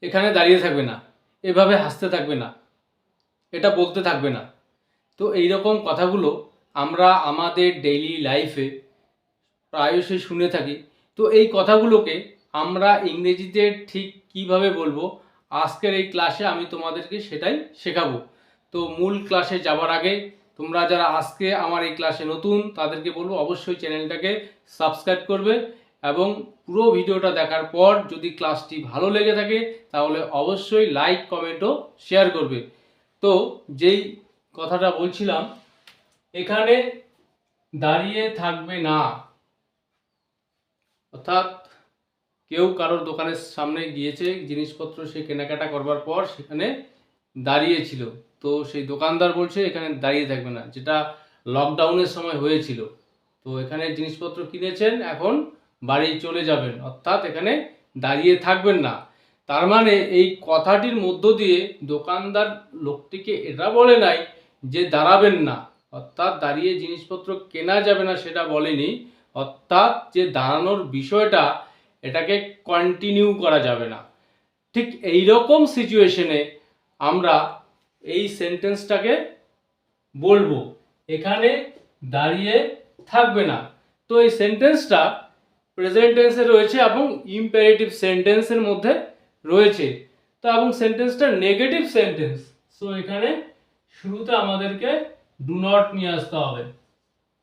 এখানে দাঁড়িয়ে থাকবে না, এভাবে হাসতে থাকবে না, এটা বলতে থাকবে না। তো এই রকম কথাগুলো আমরা আমাদের ডেইলি লাইফে প্রায়শই শুনে থাকি। তো এই কথাগুলোকে আমরা ইংরেজিতে ঠিক কিভাবে বলবো, আজকের এই ক্লাসে আমি তোমাদেরকে সেটাই শেখাবো। তো মূল ক্লাসে যাওয়ার আগে তোমরা যারা আজকে আমার এই ক্লাসে নতুন তাদেরকে বলবো অবশ্যই চ্যানেলটাকে সাবস্ক্রাইব করবে এবং পুরো ভিডিওটা দেখার পর যদি ক্লাসটি ভালো লেগে থাকে তাহলে অবশ্যই লাইক কমেন্ট ও শেয়ার করবে। তো যেই কথাটা বলছিলাম, এখানে দাঁড়িয়ে থাকবে না, অর্থাৎ কেউ কারোর দোকানের সামনে গিয়েছে, জিনিসপত্র সে কেনাকাটা করবার পর সেখানে দাঁড়িয়েছিল, তো সেই দোকানদার বলছে এখানে দাঁড়িয়ে থাকবে না, যেটা লকডাউনের সময় হয়েছিল। তো এখানে জিনিসপত্র কিনেছেন, এখন বাড়ি চলে যাবেন, অর্থাৎ এখানে দাঁড়িয়ে থাকবেন না। তার মানে এই কথাটির মধ্য দিয়ে দোকানদার লোকটিকে এটা বলে নাই যে দাঁড়াবেন না, অর্থাৎ দাঁড়িয়ে জিনিসপত্র কেনা যাবে না সেটা বলেনি, অর্থাৎ যে দাঁড়ানোর বিষয়টা এটাকে কন্টিনিউ করা যাবে না। ঠিক এই রকম সিচুয়েশনে আমরা এই সেন্টেন্সটাকে বলবো, এখানে দাঁড়িয়ে থাকবে না। তো এই সেন্টেন্সটা প্রেজেন্ট টেন্সে রয়েছে এবং ইম্পেরেটিভ সেন্টেন্সের মধ্যে রয়েছে। তো এবং সেন্টেন্সটা নেগেটিভ সেন্টেন্স, সো এখানে শুরুতে আমাদেরকে ডু নট নিয়ে আসতে হবে।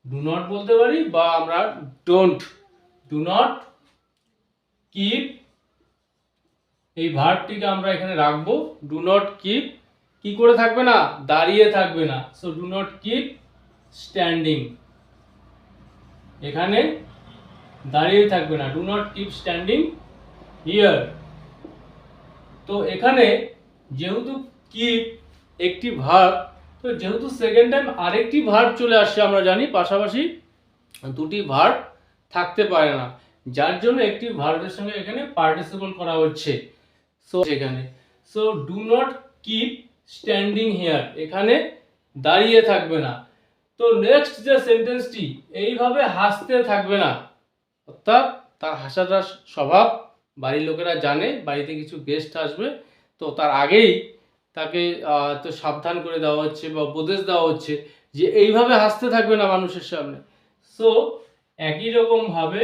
ডু নট বলতে পারি বা আমরা ডোন্ট, ডু নট কিপ, এই ভার্বটিকে আমরা এখানে রাখবো। ডু নট কিপ কি করে থাকবে না, দাঁড়িয়ে থাকবে না, so do not keep standing, এখানে দাঁড়িয়ে থাকবে না, do not keep standing here. তো এখানে যেহেতু কিপ একটি ভার্ব, তো যেহেতু সেকেন্ড টাইম আরেকটি ভার্ব চলে আসছে, আমরা জানি পাশাপাশি দুটি ভার্ব থাকতে পারে না, যার জন্য একটি ভার্বের সঙ্গে এখানে পার্টিসিপল করা হচ্ছে। সো এখানে so do not keep standing here, এখানে দাঁড়িয়ে থাকবে না। তো নেক্সট যে সেন্টেন্সটি, এইভাবে হাসতে থাকবে না, অর্থাৎ তার হাসাটা স্বভাব বাড়ির লোকেরা জানে, বাড়িতে কিছু গেস্ট আসবে, তো তার আগেই তাকে তো সাবধান করে দেওয়া হচ্ছে বা উপদেশ দেওয়া হচ্ছে যে এইভাবে হাসতে থাকবে না মানুষের সামনে। সো একই রকম ভাবে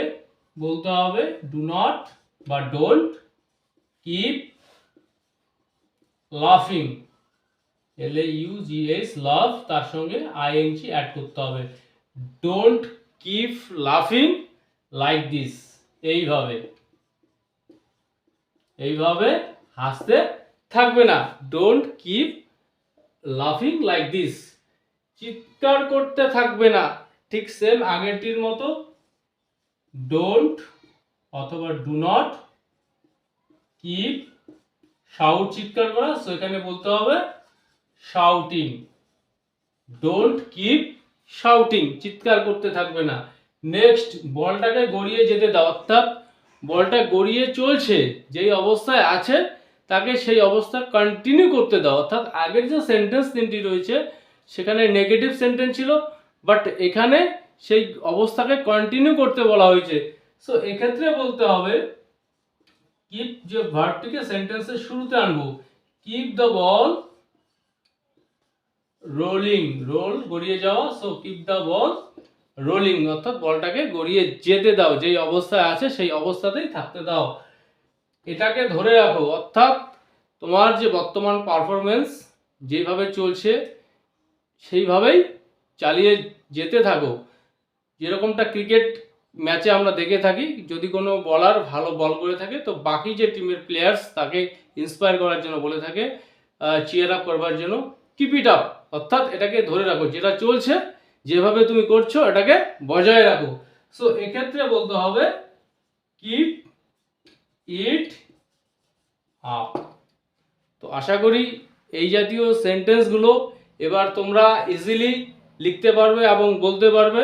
বলতে হবে ডু নট বা ডোন্ট কিপ লাফিং, LAUGH লাভ, তার সঙ্গে ING অ্যাড করতে হবে। ডোন্ট কিপ লাফিং লাইক দিস, এইভাবে এইভাবে হাসতে থাকবে না, ডোন্ট কিপ লাফিং লাইক দিস। চিৎকার করতে থাকবে না, ঠিক সেম আগেরটির মতো, ডোন্ট অথবা ডু নট কিপ শাউট, চিৎকার করা, সো এখানে বলতে হবে শাউটিং, ডোন্ট কিপ শাউটিং, চিৎকার করতে থাকবে না। নেক্সট, বলটাকে গড়িয়ে যেতে দাও, অর্থাৎ বলটা গড়িয়ে চলছে, যেই অবস্থায় আছে তাকে সেই অবস্থা কন্টিনিউ করতে দাও, অর্থাৎ আগের যে সেন্টেন্স তিনটি রয়েছে সেখানে নেগেটিভ সেন্টেন্স ছিল, বাট এখানে সেই অবস্থাকে কন্টিনিউ করতে বলা হয়েছে। সো এক্ষেত্রে বলতে হবে কিপ, যে ভার্বটিকে সেন্টেন্সের শুরুতে আনবো, keep the ball rolling, roll গড়িয়ে যাওয়া, so keep the ball rolling, অর্থাৎ বলটাকে গড়িয়ে যেতে দাও, যেই অবস্থায় আছে সেই অবস্থাতেই থাকতে দাও, এটাকে ধরে রাখো, অর্থাৎ তোমার যে বর্তমান পারফরমেন্স যেভাবে চলছে সেইভাবেই চালিয়ে যেতে থাকো। যেরকমটা ক্রিকেট ম্যাচে আমরা দেখে থাকি, যদি কোনো বলার ভালো বল করে থাকে তো বাকি যে টিমের প্লেয়ার্স তাকে ইন্সপায়ার করার জন্য বলে থাকে, চিয়ার আপ করবার জন্য, কিপ ইট আপ, অর্থাৎ এটাকে ধরে রাখো, যেটা চলছে যেভাবে তুমি করছো এটাকে বজায় রাখো। সো এক্ষেত্রে বলতে হবে কিপ ইট আপ। তো আশা করি এই জাতীয় সেন্টেন্সগুলো এবার তোমরা ইজিলি লিখতে পারবে এবং বলতে পারবে।